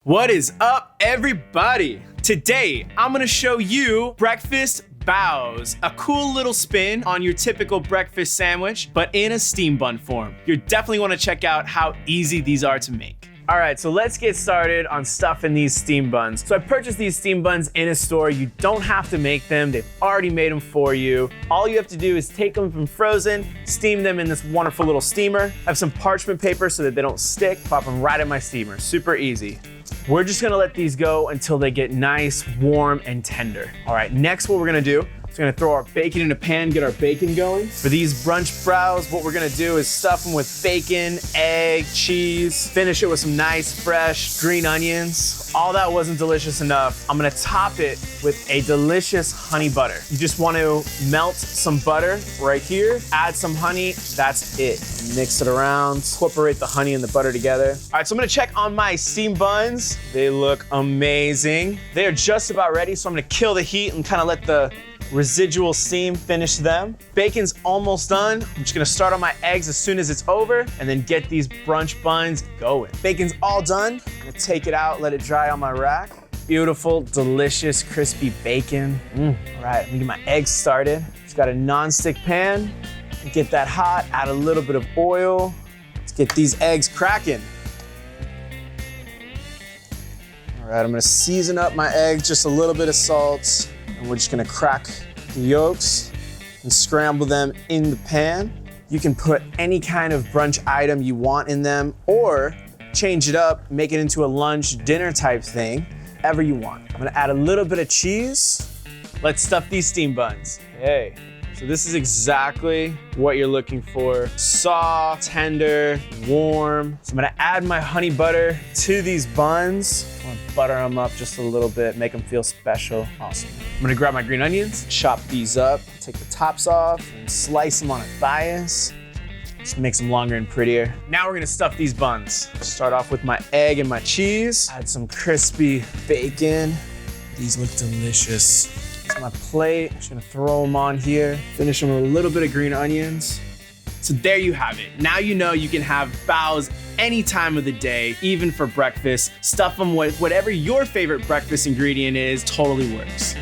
What is up, everybody? Today, I'm gonna show you breakfast bows, a cool little spin on your typical breakfast sandwich, but in a steam bun form. You definitely wanna check out how easy these are to make. All right, so let's get started on stuffing these steam buns. So I purchased these steam buns in a store. You don't have to make them. They've already made them for you. All you have to do is take them from frozen, steam them in this wonderful little steamer. I have some parchment paper so that they don't stick. Pop them right in my steamer, super easy. We're just gonna let these go until they get nice, warm, and tender. All right, next what we're gonna do is we're gonna throw our bacon in a pan, get our bacon going. For these brunch brows, what we're gonna do is stuff them with bacon, egg, cheese, finish it with some nice, fresh green onions. All that wasn't delicious enough. I'm gonna top it with a delicious honey butter. You just wanna melt some butter right here, add some honey, that's it. Mix it around, incorporate the honey and the butter together. All right, so I'm gonna check on my steam buns. They look amazing. They are just about ready, so I'm gonna kill the heat and kind of let the residual steam finish them. Bacon's almost done. I'm just gonna start on my eggs as soon as it's over and then get these brunch buns going. Bacon's all done. I'm gonna take it out, let it dry on my rack. Beautiful, delicious, crispy bacon. All right, let me get my eggs started. Just got a nonstick pan. Get that hot, add a little bit of oil. Let's get these eggs cracking. All right, I'm gonna season up my eggs, just a little bit of salt, and we're just gonna crack the yolks and scramble them in the pan. You can put any kind of brunch item you want in them or change it up, make it into a lunch, dinner type thing, whatever you want. I'm gonna add a little bit of cheese. Let's stuff these steam buns. Hey. So this is exactly what you're looking for. Soft, tender, warm. So I'm gonna add my honey butter to these buns. I'm gonna butter them up just a little bit, make them feel special. Awesome. I'm gonna grab my green onions, chop these up, take the tops off, and slice them on a bias. Just makes them longer and prettier. Now we're gonna stuff these buns. Start off with my egg and my cheese. Add some crispy bacon. These look delicious. My plate, I'm just gonna throw them on here, finish them with a little bit of green onions. So there you have it. Now you know you can have bows any time of the day, even for breakfast. Stuff them with whatever your favorite breakfast ingredient is, totally works.